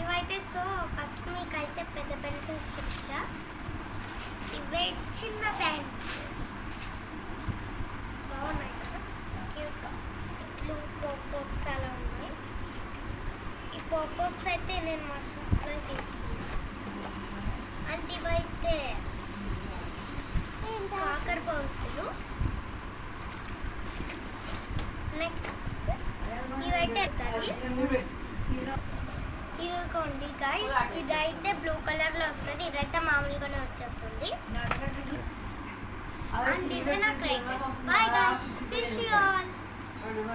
ఇవైతే so first మీకైతే పెద్ద పెన్సిల్స్ చూపించా. ఇవే చిన్న పెన్సిల్స్ బాగున్నాయి కదా, క్యూట్గా ఇట్లు పాప్స్ అలా ఉన్నాయి. ఈ పాప్స్ అయితే నేను మా షాప్లో తీసుకున్నాను. అంటే ఇవైతే కాకర పౌతులు. నెక్స్ట్ ఇవైతే ఇదిగోండి గైస్, ఇదైతే బ్లూ కలర్లో వస్తుంది, ఇదైతే మామూలుగానే వచ్చేస్తుంది. అండ్ ఇదే నా crackers. Bye guys, wish you all.